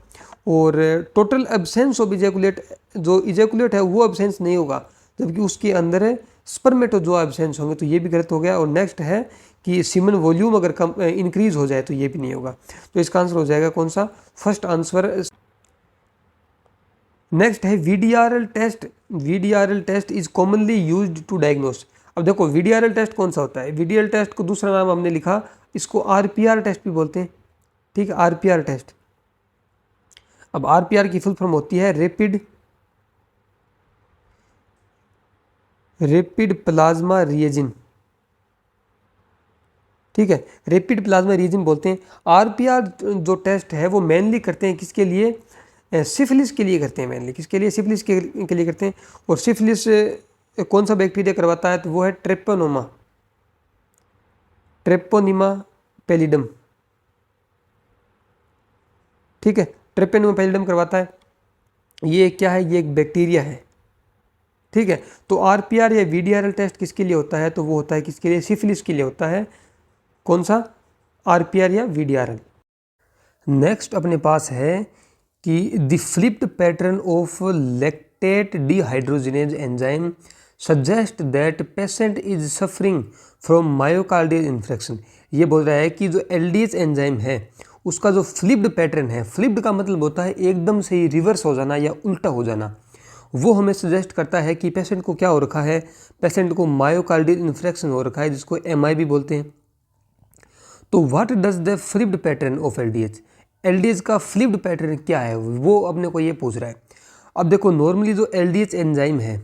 और टोटल एब्सेंस ऑफ इजैकुलेट, जो इजैकुलेट है वो एब्सेंस नहीं होगा, जबकि उसके अंदर स्पर्मेटोजोआ एब्सेंस होंगे, तो ये भी गलत हो गया। और नेक्स्ट है कि सीमन वॉल्यूम अगर कम इंक्रीज हो जाए तो ये भी नहीं होगा। तो इसका आंसर हो जाएगा कौन सा, फर्स्ट आंसर। नेक्स्ट है VDRL test. VDRL test is commonly used to diagnose. अब देखो VDRL टेस्ट कौन सा होता है, VDRL टेस्ट को दूसरा नाम हमने लिखा, इसको RPR टेस्ट भी बोलते हैं, ठीक है, RPR टेस्ट। अब RPR की फुल फॉर्म होती है रैपिड प्लाज्मा रिएजन, ठीक है, रैपिड प्लाज्मा रिएजन बोलते हैं। RPR जो टेस्ट है वो मेनली करते हैं किसके लिए, सिफिलिस के लिए करते हैं, मेनली किसके लिए, सिफिलिस के लिए करते हैं। और सिफिलिस कौन सा बैक्टीरिया करवाता है, तो वो है ट्रेपोनिमा पैलिडम, ठीक है, ट्रेपोनिमा पैलिडम करवाता है। ये क्या है, ये एक बैक्टीरिया है, ठीक है। तो RPR या VDRL टेस्ट किसके लिए होता है, तो वो होता है किसके लिए, सिफिलिस के लिए होता है। कौन सा, RPR या VDRL। नेक्स्ट अपने पास है कि the flipped pattern of lactate dehydrogenase enzyme suggest that patient is suffering from myocardial infection. ये बोल रहा है कि जो LDH एंजाइम है उसका जो फ्लिप्ड पैटर्न है, फ्लिप्ड का मतलब होता है एकदम से ही रिवर्स हो जाना या उल्टा हो जाना, वो हमें सजेस्ट करता है कि पेशेंट को क्या हो रखा है, पेशेंट को मायोकार्डियल इन्फेक्शन हो रखा है, जिसको MI भी बोलते हैं। तो what does the flipped pattern of LDH, LDH का फ्लिप्ड पैटर्न क्या है, वो अपने को ये पूछ रहा है। अब देखो नॉर्मली जो LDH एंजाइम है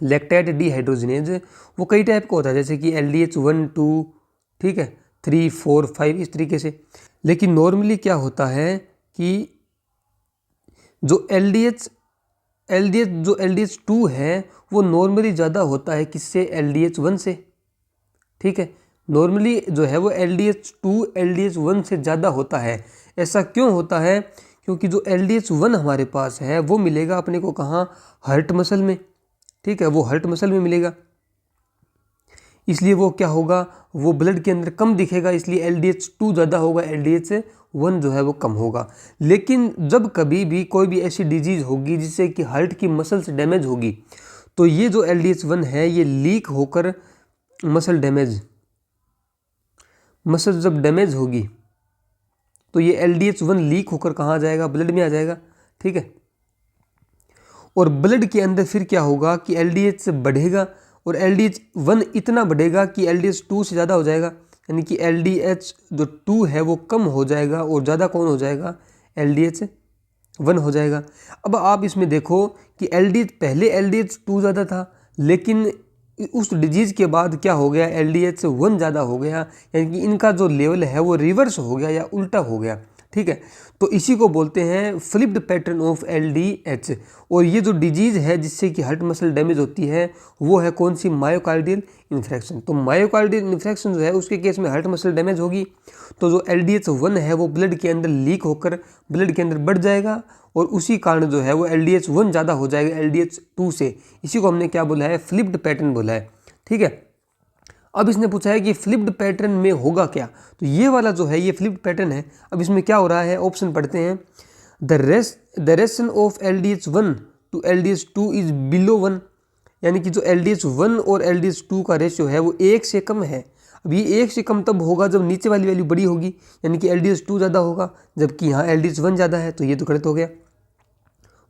लैक्टेट डिहाइड्रोजिनेज, वो कई टाइप का होता है, जैसे कि LDH 1 2, ठीक है, 3 4 5 इस तरीके से। लेकिन नॉर्मली क्या होता है कि जो LDH जो LDH 2 है वो नॉर्मली ज़्यादा होता है किससे, LDH 1 से, ठीक है। नॉर्मली जो है वो LDH 2 LDH 1 से ज़्यादा होता है। ऐसा क्यों होता है, क्योंकि जो LDH 1 हमारे पास है वो मिलेगा अपने को कहाँ, हार्ट मसल में, ठीक है, वो हार्ट मसल में मिलेगा, इसलिए वो क्या होगा, वो ब्लड के अंदर कम दिखेगा, इसलिए LDH 2 ज़्यादा होगा, LDH 1 जो है वो कम होगा। लेकिन जब कभी भी कोई भी ऐसी डिजीज़ होगी जिससे कि हार्ट की मसल्स डैमेज होगी, तो ये जो LDH 1 है ये लीक होकर मसल जब डैमेज होगी तो ये LDH1 लीक होकर कहाँ आ जाएगा, ब्लड में आ जाएगा। ठीक है, और ब्लड के अंदर फिर क्या होगा कि LDH से बढ़ेगा और LDH1 इतना बढ़ेगा कि LDH2 से ज़्यादा हो जाएगा, यानी कि LDH जो 2 है वो कम हो जाएगा और ज़्यादा कौन हो जाएगा, LDH1 हो जाएगा। अब आप इसमें देखो कि पहले LDH2 ज़्यादा था, लेकिन उस डिजीज़ के बाद क्या हो गया, LDH1 ज़्यादा हो गया, यानी कि इनका जो लेवल है वो रिवर्स हो गया या उल्टा हो गया। ठीक है, तो इसी को बोलते हैं फ्लिप्ड पैटर्न ऑफ LDH। और ये जो डिजीज़ है जिससे कि हार्ट मसल डैमेज होती है वो है कौन सी, मायोकार्डियल इन्फ्रेक्शन। तो मायोकार्डियल इन्फ्रेक्शन जो है उसके केस में हार्ट मसल डैमेज होगी, तो जो LDH1 है वो ब्लड के अंदर लीक होकर ब्लड के अंदर बढ़ जाएगा और उसी कारण जो है वो LDH1 ज़्यादा हो जाएगा LDH2 से। इसी को हमने क्या बोला है, फ्लिप्ड पैटर्न बोला है। ठीक है, अब इसने पूछा है कि फ्लिप्ड पैटर्न में होगा क्या, तो ये वाला जो है ये फ्लिप्ड पैटर्न है। अब इसमें क्या हो रहा है, ऑप्शन पढ़ते हैं। The ration of LDH1 to LDH2 is below 1, यानी कि जो LDH1 और LDH2 का रेशियो है वो 1 से कम है। अब ये 1 से कम तब होगा जब नीचे वाली वैल्यू बड़ी होगी, यानी कि LDH2 ज़्यादा होगा, जबकि यहाँ LDH1 ज़्यादा है, तो ये तो गलत हो गया।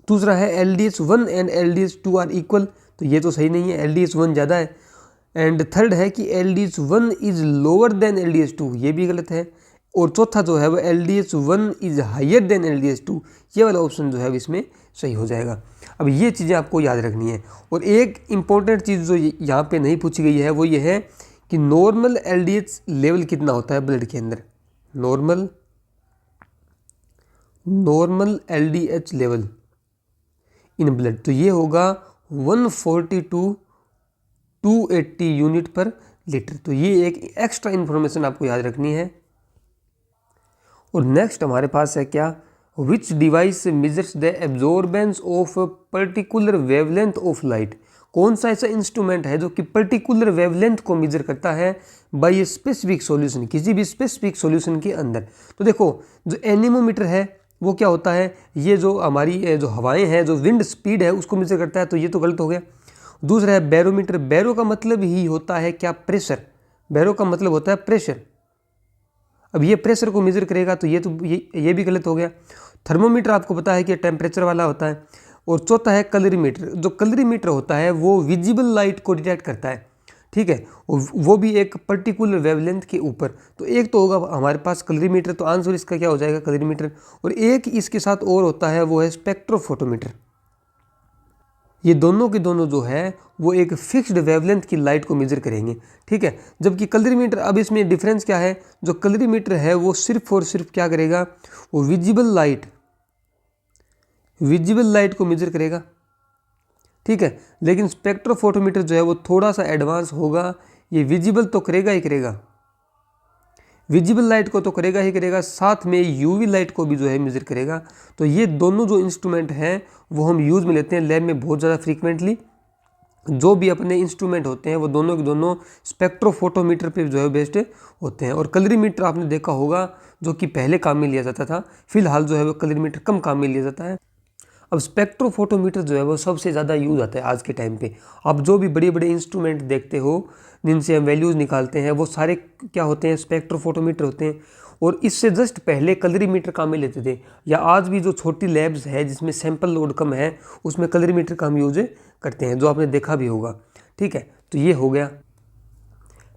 दूसरा है LDH1 and LDH2 are equal, तो ये तो सही नहीं है, LDH1 ज़्यादा है। एंड थर्ड है कि LDH1 is lower than LDH2, ये भी गलत है। और चौथा जो है वो LDH1 is higher than LDH2, ये वाला ऑप्शन जो है इसमें सही हो जाएगा। अब ये चीज़ें आपको याद रखनी है। और एक इम्पॉर्टेंट चीज़ जो यहाँ पे नहीं पूछी गई है वो ये है कि नॉर्मल LDH लेवल कितना होता है ब्लड के अंदर, normal LDH level in blood, तो ये होगा 140 to 280 यूनिट पर लीटर। तो ये एक एक्स्ट्रा इन्फॉर्मेशन आपको याद रखनी है। और नेक्स्ट हमारे पास है क्या, विच device measures the absorbance of particular wavelength of light. कौन सा ऐसा इंस्ट्रूमेंट है जो कि पर्टिकुलर वेवलेंथ को मेजर करता है बाय ए स्पेसिफिक सॉल्यूशन, किसी भी स्पेसिफिक सॉल्यूशन के अंदर। तो देखो जो एनीमोमीटर है वो क्या होता है, ये जो हमारी जो हवाएं हैं, जो विंड स्पीड है उसको मेजर करता है, तो ये तो गलत हो गया। दूसरा है बैरोमीटर, बैरो का मतलब ही होता है क्या, प्रेशर, बैरो का मतलब होता है प्रेशर। अब ये प्रेशर को मेजर करेगा, तो ये भी गलत हो गया। थर्मोमीटर आपको पता है कि टेम्परेचर वाला होता है। और चौथा है कलरीमीटर, जो कलरीमीटर होता है वो विजिबल लाइट को डिटेक्ट करता है। ठीक है, वो भी एक पर्टिकुलर वेवलेंथ के ऊपर। तो एक तो होगा हमारे पास कलरीमीटर, तो आंसर इसका क्या हो जाएगा, कलरीमीटर। और एक इसके साथ और होता है वो है स्पेक्ट्रोफोटोमीटर। ये दोनों के दोनों जो है वो एक फिक्स्ड वेवलेंथ की लाइट को मेजर करेंगे। ठीक है, जबकि कलरीमीटर, अब इसमें डिफरेंस क्या है, जो कलरीमीटर है वो सिर्फ और सिर्फ क्या करेगा, वो विजिबल लाइट को मेजर करेगा। ठीक है, लेकिन स्पेक्ट्रोफोटोमीटर जो है वो थोड़ा सा एडवांस होगा, ये विजिबल तो करेगा ही करेगा, विजिबल लाइट को तो करेगा ही करेगा, साथ में यूवी लाइट को भी जो है मेजर करेगा। तो ये दोनों जो इंस्ट्रूमेंट हैं वो हम यूज़ में लेते हैं लैब में बहुत ज़्यादा फ्रीक्वेंटली। जो भी अपने इंस्ट्रूमेंट होते हैं वो दोनों के दोनों स्पेक्ट्रोफोटोमीटर पे जो है बेस्ड होते हैं। और कलरीमीटर आपने देखा होगा जो कि पहले काम में लिया जाता था, फिलहाल जो है वो कलरीमीटर कम काम में लिया जाता है। अब स्पेक्ट्रोफोटोमीटर जो है वो सबसे ज़्यादा यूज़ आता है आज के टाइम पे। आप जो भी बड़े बड़े इंस्ट्रूमेंट देखते हो जिनसे हम वैल्यूज़ निकालते हैं वो सारे क्या होते हैं, स्पेक्ट्रोफोटोमीटर होते हैं। और इससे जस्ट पहले कलरीमीटर काम में लेते थे, या आज भी जो छोटी लैब्स है जिसमें सैंपल लोड कम है उसमें कलरीमीटर का हम यूज करते हैं, जो आपने देखा भी होगा। ठीक है, तो ये हो गया।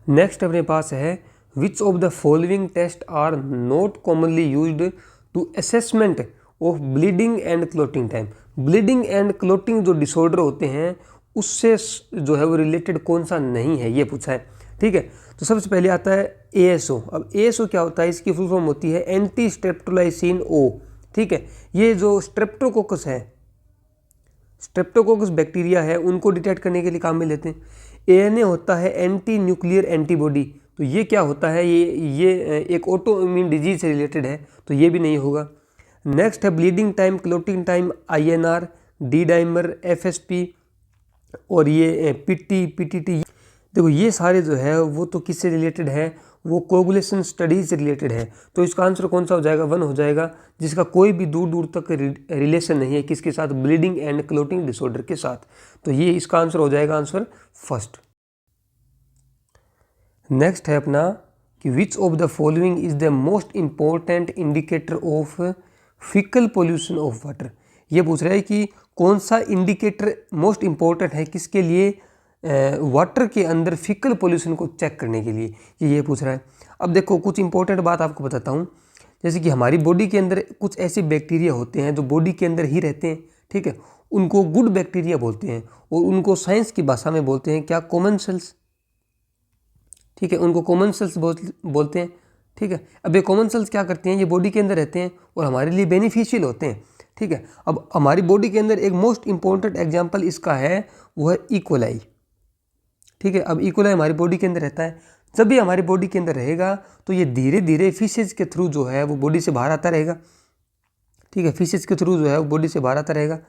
नेक्स्ट अपने पास है which of the following test are not commonly used to assessment of bleeding and clotting time. Bleeding and clotting जो डिसऑर्डर होते हैं उससे जो है वो रिलेटेड कौन सा नहीं है, ये पूछा है। ठीक है, तो सबसे पहले आता है ASO। अब ASO क्या होता है, इसकी फुल फॉर्म होती है एंटी स्ट्रेप्टोलाइसिन O। ठीक है, ये जो स्ट्रेप्टोकोकस है, स्ट्रेप्टोकोकस बैक्टीरिया है, उनको डिटेक्ट करने के लिए काम में लेते हैं। ANA होता है एंटी न्यूक्लियर एंटीबॉडी, तो ये क्या होता है, ये एक ऑटो इम्यून डिजीज से रिलेटेड है, तो ये भी नहीं होगा। नेक्स्ट है bleeding time, clotting time, INR, D dimer, FSP और ये PTT। देखो ये सारे जो है वो तो किससे रिलेटेड है, वो कोगुलेशन स्टडीज से रिलेटेड है। तो इसका आंसर कौन सा हो जाएगा, 1 हो जाएगा, जिसका कोई भी दूर दूर तक रिलेशन नहीं है किसके साथ, ब्लीडिंग एंड क्लोटिंग डिसऑर्डर के साथ। तो ये इसका आंसर हो जाएगा, आंसर फर्स्ट। नेक्स्ट है अपना कि which of the following is the most important indicator of faecal pollution of water. ये पूछ रहा है कि कौन सा इंडिकेटर मोस्ट इम्पोर्टेंट है किसके लिए, वाटर के अंदर फिकल पोल्यूशन को चेक करने के लिए, ये पूछ रहा है। अब देखो कुछ इंपॉर्टेंट बात आपको बताता हूँ, जैसे कि हमारी बॉडी के अंदर कुछ ऐसे बैक्टीरिया होते हैं जो बॉडी के अंदर ही रहते हैं, ठीक है, उनको गुड बैक्टीरिया बोलते हैं और उनको साइंस की भाषा में बोलते हैं क्या, कॉमन सेल्स, ठीक है, उनको कॉमन सेल्स बोलते हैं, ठीक है। अब ये कॉमन सेल्स क्या करते हैं, ये बॉडी के अंदर रहते हैं और हमारे लिए बेनिफिशियल होते हैं, ठीक है। अब हमारी बॉडी के अंदर एक मोस्ट इंपॉर्टेंट एग्जांपल इसका है, वो है इकोलाई, ठीक है। अब इकोलाई हमारी बॉडी के अंदर रहता है, जब भी हमारी बॉडी के अंदर रहेगा तो ये धीरे धीरे फिशेज के थ्रू जो है वो बॉडी से बाहर आता रहेगा, ठीक है, फिशेज के थ्रू जो है वो बॉडी से बाहर आता रहेगा।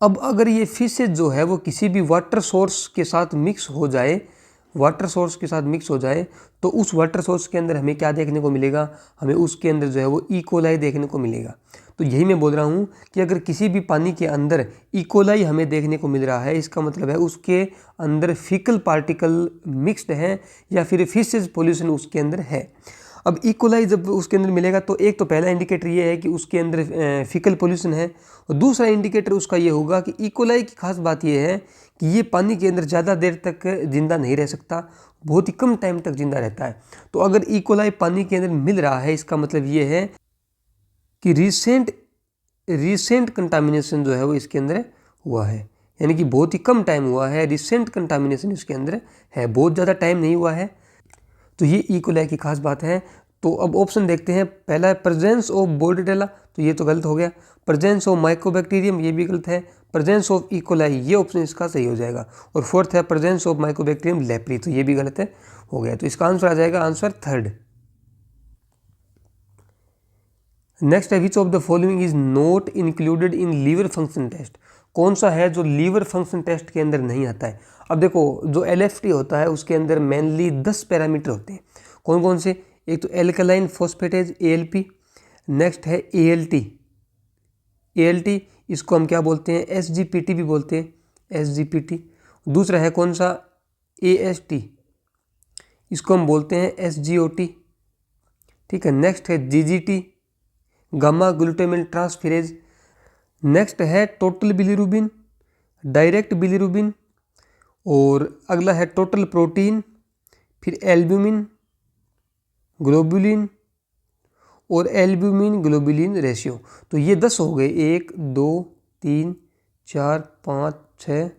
अब अगर ये फिशेज जो है वो किसी भी वाटर सोर्स के साथ मिक्स हो जाए, वाटर सोर्स के साथ मिक्स हो जाए, तो उस वाटर सोर्स के अंदर हमें क्या देखने को मिलेगा, हमें उसके अंदर जो है वो इकोलाई देखने को मिलेगा। तो यही मैं बोल रहा हूँ कि अगर किसी भी पानी के अंदर इकोलाई हमें देखने को मिल रहा है, इसका मतलब है उसके अंदर फीकल पार्टिकल मिक्स्ड हैं या फिर फिशेज पोल्यूशन उसके अंदर है। अब इकोलाई जब उसके अंदर मिलेगा तो एक तो पहला इंडिकेटर ये है कि उसके अंदर फीकल पोल्यूशन है, और दूसरा इंडिकेटर उसका ये होगा कि इकोलाई की खास बात ये है कि ये पानी के अंदर ज़्यादा देर तक जिंदा नहीं रह सकता, बहुत ही कम टाइम तक जिंदा रहता है। तो अगर इकोलाई पानी के अंदर मिल रहा है, इसका मतलब ये है कि रिसेंट कंटामिनेशन जो है वो इसके अंदर हुआ है, यानी कि बहुत ही कम टाइम हुआ है, रिसेंट कंटामिनेशन इसके अंदर है, बहुत ज़्यादा टाइम नहीं हुआ है। तो ये इकोलाई की खास बात है। तो अब ऑप्शन देखते हैं, पहला है प्रेजेंस ऑफ बोर्डेटेला, तो ये तो गलत हो गया। प्रेजेंस ऑफ माइकोबैक्टीरियम, ये भी गलत है। प्रेजेंस ऑफ इकोलाई, ये ऑप्शन इसका सही हो जाएगा। और फोर्थ है प्रेजेंस ऑफ माइकोबैक्टीरियम लेप्री, तो ये भी गलत है, हो गया। तो इसका आंसर आ जाएगा आंसर थर्ड। नेक्स्ट है which of the following is not included in liver function test. कौन सा है जो लीवर फंक्शन टेस्ट के अंदर नहीं आता है। अब देखो जो LFT होता है उसके अंदर मेनली 10 पैरामीटर होते हैं। कौन कौन से, एक तो एल्कलाइन फॉस्फेटेज ALP, नेक्स्ट है ALT, इसको हम क्या बोलते हैं, SGPT भी बोलते हैं, SGPT। दूसरा है कौन सा, AST, इसको हम बोलते हैं SGOT, ठीक है। नेक्स्ट है GGT, gamma glutamate transferase. Next है टोटल बिलीरुबिन, डायरेक्ट बिलीरुबिन, और अगला है टोटल प्रोटीन, फिर एल्ब्यूमिन, ग्लोबुलिन और एल्ब्यूमिन ग्लोबुलिन रेशियो। तो ये 10 हो गए, 1 2 3 4 5 6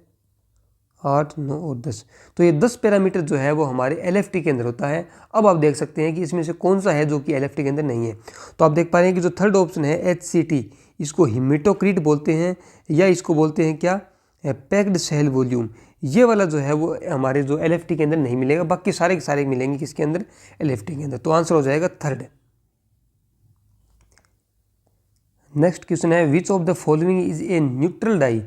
8 9 और 10। तो ये 10 पैरामीटर जो है वो हमारे LFT के अंदर होता है। अब आप देख सकते हैं कि इसमें से कौन सा है जो कि LFT के अंदर नहीं है। तो आप देख पा रहे हैं कि जो थर्ड ऑप्शन है HCT, इसको हिमेटोक्रीट बोलते हैं या इसको बोलते हैं क्या, पैक्ड सेल वॉल्यूम। ये वाला जो है वो हमारे जो LFT के अंदर नहीं मिलेगा, बाकी सारे के सारे मिलेंगे किसके अंदर, LFT के अंदर। तो आंसर हो जाएगा थर्ड। नेक्स्ट क्वेश्चन है which of the following is a neutral dye.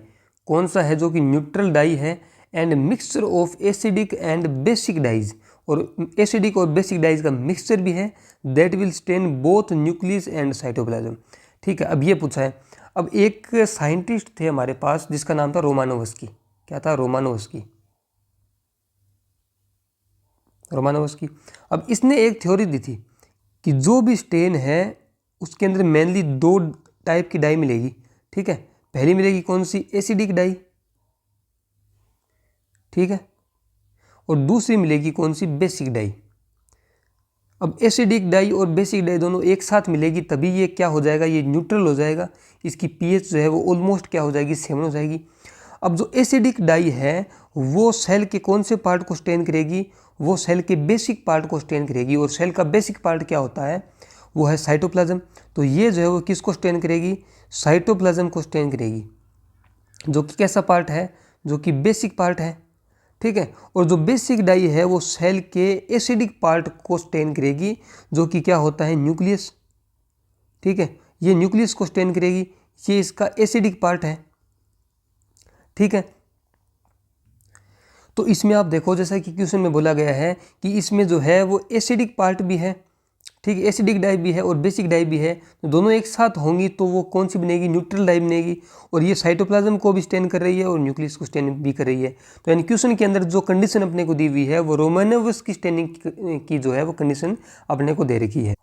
कौन सा है जो कि न्यूट्रल डाई है and mixture of acidic and basic dyes, और एसिडिक और बेसिक डाइज का मिक्सचर भी है, that will stain both nucleus and cytoplasm, ठीक है। अब ये पूछा है, अब एक साइंटिस्ट थे हमारे पास जिसका नाम था रोमानोवस्की। क्या था, रोमानोवस्की। अब इसने एक थ्योरी दी थी कि जो भी स्टेन है उसके अंदर मेनली 2 टाइप की डाई मिलेगी, ठीक है। पहली मिलेगी कौन सी, एसिडिक डाई, ठीक है, और दूसरी मिलेगी कौन सी, बेसिक डाई। अब एसिडिक डाई और बेसिक डाई दोनों एक साथ मिलेगी तभी ये क्या हो जाएगा, ये न्यूट्रल हो जाएगा, इसकी pH जो है वो ऑलमोस्ट क्या हो जाएगी, 7 हो जाएगी। अब जो एसिडिक डाई है वो सेल के कौन से पार्ट को स्टेन करेगी, वो सेल के बेसिक पार्ट को स्टेन करेगी, और सेल का बेसिक पार्ट क्या होता है, वो है साइटोप्लाज्म। तो ये जो है वो किसको स्टेन करेगी, साइटोप्लाज्म को स्टेन करेगी, जो कि कैसा पार्ट है, जो कि बेसिक पार्ट है, ठीक है। और जो बेसिक डाई है वो सेल के एसिडिक पार्ट को स्टेन करेगी, जो कि क्या होता है, न्यूक्लियस, ठीक है। ये न्यूक्लियस को स्टेन करेगी, ये इसका एसिडिक पार्ट है, ठीक है। तो इसमें आप देखो जैसा कि क्वेश्चन में बोला गया है कि इसमें जो है वो एसिडिक पार्ट भी है, ठीक है, एसिडिक डाई भी है और बेसिक डाई भी है, तो दोनों एक साथ होंगी तो वो कौन सी बनेगी, न्यूट्रल डाई बनेगी। और ये साइटोप्लाज्म को भी स्टेन कर रही है और न्यूक्लियस को स्टेन भी कर रही है। तो यानी क्वेश्चन के अंदर जो कंडीशन अपने को दी हुई है वो रोमानोविच की स्टेनिंग की जो है वो कंडीशन अपने को दे रखी है।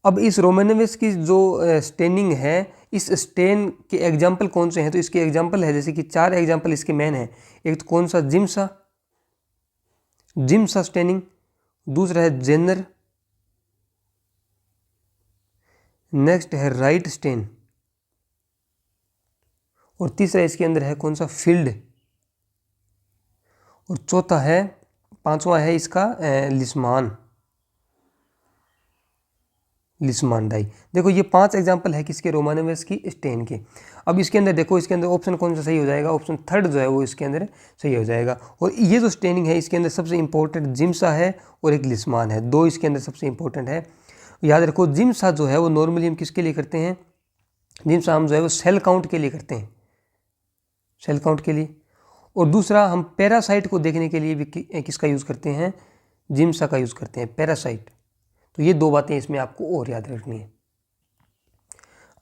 अब इस रोमानोविच की जो स्टेनिंग है, इस स्टेन के एग्जाम्पल कौन से हैं, तो इसके एग्जाम्पल है जैसे कि 4 एग्जाम्पल इसके मेन है। एक तो कौन सा, जिम्सा स्टेनिंग, दूसरा है जेनर, नेक्स्ट है राइट स्टेन, और तीसरा इसके अंदर है कौन सा, फील्ड, और चौथा है, पांचवा है इसका लिस्मान डाई। देखो ये 5 एग्जाम्पल है किसके, रोमानोविच की स्टेन के। अब इसके अंदर देखो, इसके अंदर ऑप्शन कौन सा सही हो जाएगा, ऑप्शन थर्ड जो है वो इसके अंदर सही हो जाएगा। और ये जो स्टेनिंग है इसके अंदर सबसे इंपॉर्टेंट जिम्सा है और एक लिस्मान है, 2 इसके अंदर सबसे इंपॉर्टेंट है। याद रखो जिम्सा जो है वो नॉर्मली हम किसके लिए करते हैं, जिम्सा हम जो है वो सेल काउंट के लिए करते हैं, सेल काउंट के लिए। और दूसरा हम पैरासाइट को देखने के लिए भी किसका यूज़ करते हैं, जिम्सा का यूज़ करते हैं, पैरासाइट। तो ये 2 बातें इसमें आपको और याद रखनी है।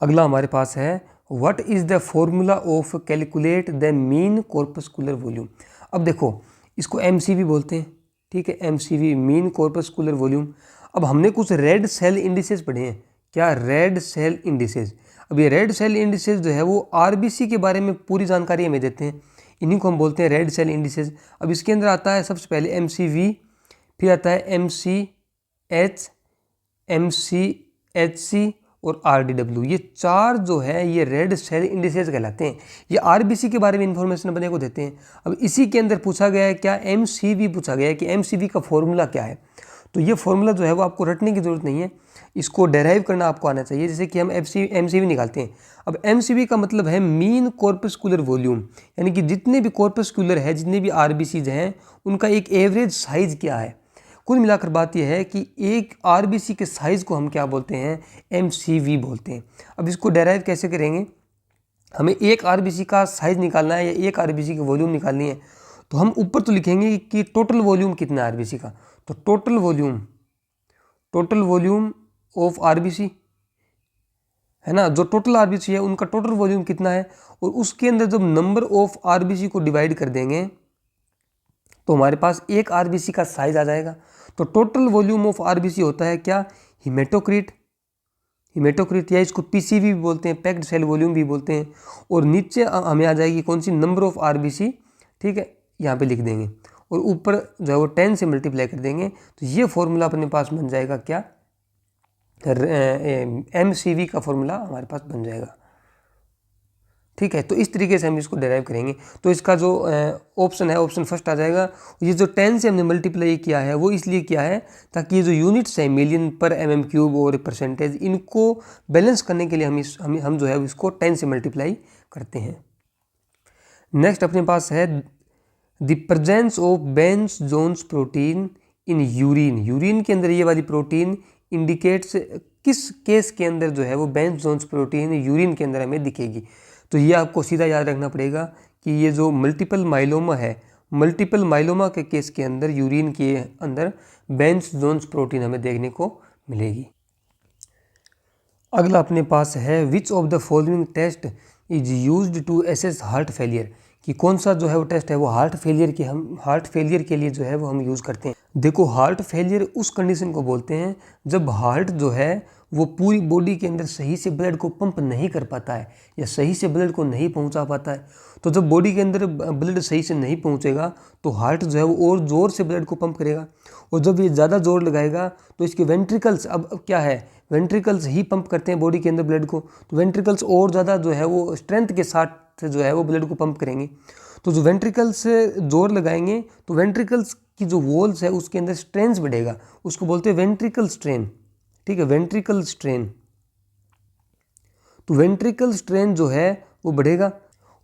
अगला हमारे पास है what is the formula of calculate the mean corpuscular volume. अब देखो इसको एमसीवी बोलते हैं, ठीक है, एमसीवी मीन कॉर्पस्कुलर वॉल्यूम। अब हमने कुछ रेड सेल इंडिसेस पढ़े हैं, क्या, रेड सेल इंडिसेस। अब ये रेड सेल इंडिसेस जो है वो आरबीसी के बारे में पूरी जानकारी हमें देते हैं, इन्हीं को हम बोलते हैं रेड सेल इंडिसेस। अब इसके अंदर आता है सबसे पहले एमसीवी, फिर आता है एमसीएच, एमसीएचसी और आरडीडब्ल्यू। ये 4 जो है ये रेड सेल इंडिसेस कहलाते हैं। ये आरबीसी के बारे में इंफॉर्मेशन अपने को देते हैं। अब इसी के अंदर पूछा गया है क्या, एमसीवी पूछा गया है कि एमसीवी का फॉर्मूला क्या है। तो ये फॉर्मूला जो है वो आपको रटने की जरूरत नहीं है, इसको डेराइव करना आपको आना चाहिए। जैसे कि हम एमसीवी निकालते हैं। अब एमसीवी का मतलब है मीन कॉर्पस्कुलर वॉल्यूम, यानी कि जितने भी कॉर्पस्कुलर है, जितने भी आरबीसीज हैं, उनका एक एवरेज साइज क्या है। कुल मिलाकर बात यह है कि एक आरबीसी के साइज़ को हम क्या बोलते हैं, एमसीवी बोलते हैं। अब इसको डेराइव कैसे करेंगे, हमें एक आरबीसी का साइज़ निकालना है या एक आरबीसी की वॉल्यूम निकालनी है, तो हम ऊपर तो लिखेंगे कि टोटल वॉल्यूम कितना है आरबीसी का। तो टोटल वॉल्यूम ऑफ आरबीसी है ना, जो टोटल आरबीसी है उनका टोटल वॉल्यूम कितना है, और उसके अंदर जब नंबर ऑफ आरबीसी को डिवाइड कर देंगे तो हमारे पास एक आरबीसी का साइज आ जाएगा। तो टोटल वॉल्यूम ऑफ आरबीसी होता है क्या, हिमेटोक्रिट, या इसको पीसीवी भी बोलते हैं, पैक्ड सेल वॉल्यूम भी बोलते हैं। और नीचे हमें आ जाएगी कौन सी, नंबर ऑफ आरबीसी, ठीक है, यहाँ पे लिख देंगे, और ऊपर जो है वो 10 से मल्टीप्लाई कर देंगे। तो ये फॉर्मूला अपने पास बन जाएगा क्या, एमसीवी का फॉर्मूला हमारे पास बन जाएगा, ठीक है। तो इस तरीके से हम इसको डेराइव करेंगे। तो इसका जो ऑप्शन है, ऑप्शन फर्स्ट आ जाएगा। ये जो 10 से हमने मल्टीप्लाई किया है वो इसलिए किया है ताकि ये जो यूनिट्स है, मिलियन पर mm क्यूब और परसेंटेज, इनको बैलेंस करने के लिए हम जो है इसको 10 से मल्टीप्लाई करते हैं। नेक्स्ट अपने पास है the presence of Bence Jones protein in urine. Urine के अंदर ये वाली प्रोटीन इंडिकेट्स किस केस के अंदर जो है वो बेंज जोन्स प्रोटीन यूरिन के अंदर हमें दिखेगी। तो ये आपको सीधा याद रखना पड़ेगा कि ये जो मल्टीपल माइलोमा है, मल्टीपल माइलोमा के केस के अंदर यूरिन के अंदर बेंज जोन्स प्रोटीन हमें देखने को मिलेगी। अगला अपने पास है which of the following test is used to assess heart failure, कि कौन सा जो है वो टेस्ट है वो हार्ट फेलियर के लिए जो है वो हम यूज़ करते हैं। देखो हार्ट फेलियर उस कंडीशन को बोलते हैं जब हार्ट जो है वो पूरी बॉडी के अंदर सही से ब्लड को पंप नहीं कर पाता है या सही से ब्लड को नहीं पहुंचा पाता है। तो जब बॉडी के अंदर ब्लड सही से नहीं पहुंचेगा तो हार्ट जो है वो और ज़ोर से ब्लड को पंप करेगा, और जब ये ज़्यादा जोर लगाएगा तो इसके वेंट्रिकल्स, अब क्या है, वेंट्रिकल्स ही पंप करते हैं बॉडी के अंदर ब्लड को, तो वेंट्रिकल्स और ज़्यादा जो है वो स्ट्रेंथ के साथ जो है वो ब्लड को पंप करेंगे। तो जो वेंट्रिकल्स से जोर लगाएंगे तो वेंट्रिकल्स की जो वॉल्स है उसके अंदर स्ट्रेन बढ़ेगा, उसको बोलते हैं वेंट्रिकल स्ट्रेन, ठीक है, वेंट्रिकल स्ट्रेन। तो वेंट्रिकल स्ट्रेन जो है वो बढ़ेगा,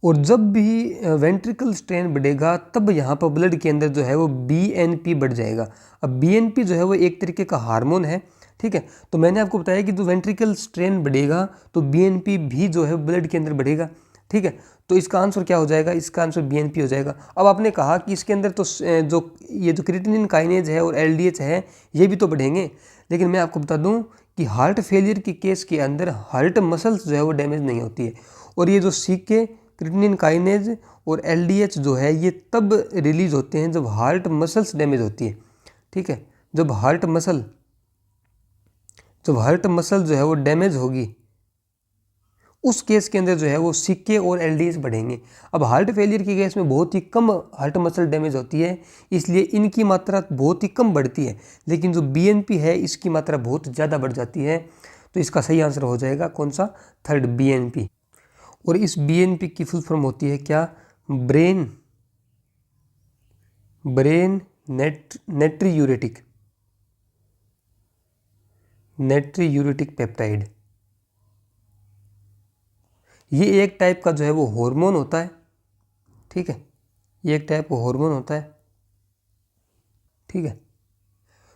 और जब भी वेंट्रिकल स्ट्रेन बढ़ेगा तब यहाँ पर ब्लड के अंदर जो है वो बीएनपी बढ़ जाएगा। अब बीएनपी जो है वो एक तरीके का हार्मोन है, ठीक है। तो मैंने आपको बताया कि जो वेंट्रिकल स्ट्रेन बढ़ेगा तो बीएनपी भी जो है ब्लड के अंदर बढ़ेगा, ठीक है। तो इसका आंसर क्या हो जाएगा, इसका आंसर बीएनपी हो जाएगा। अब आपने कहा कि इसके अंदर तो जो क्रिएटिनिन काइनेज है और एलडीएच है ये भी तो बढ़ेंगे, लेकिन मैं आपको बता दूं कि हार्ट फेलियर के केस के अंदर हार्ट मसल्स जो है वो डैमेज नहीं होती है। और ये जो सीके, क्रिएटिनिन काइनेज और एलडीएच जो है ये तब रिलीज होते हैं जब हार्ट मसल्स डैमेज होती है। ठीक है, जब हार्ट मसल जो है वो डैमेज होगी उस केस के अंदर जो है वो सीके और एलडीएच बढ़ेंगे। अब हार्ट फेलियर के केस में बहुत ही कम हार्ट मसल डैमेज होती है, इसलिए इनकी मात्रा बहुत ही कम बढ़ती है। लेकिन जो बीएनपी है इसकी मात्रा बहुत ज़्यादा बढ़ जाती है। तो इसका सही आंसर हो जाएगा कौन सा, थर्ड, बीएनपी। और इस बीएनपी की फुल फॉर्म होती है क्या, ब्रेन नेट्रीयूरेटिक पेप्टाइड। ये एक टाइप का जो है वो हार्मोन होता है। ठीक है, ये एक टाइप का हार्मोन होता है। ठीक है,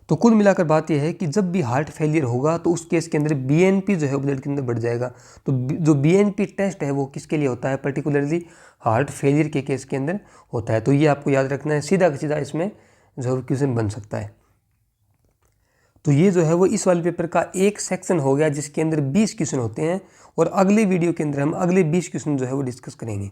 तो कुल मिलाकर बात यह है कि जब भी हार्ट फेलियर होगा तो उस केस के अंदर बीएनपी जो है ब्लड के अंदर बढ़ जाएगा। तो जो बीएनपी टेस्ट है वो किसके लिए होता है, पर्टिकुलरली हार्ट फेलियर के केस के अंदर होता है। तो ये आपको याद रखना है, सीधा का सीधा इसमें जरूर क्वेश्चन बन सकता है। तो ये जो है वो इस वाले पेपर का एक सेक्शन हो गया जिसके अंदर 20 क्वेश्चन होते हैं, और अगले वीडियो के अंदर हम अगले 20 क्वेश्चन जो है वो डिस्कस करेंगे।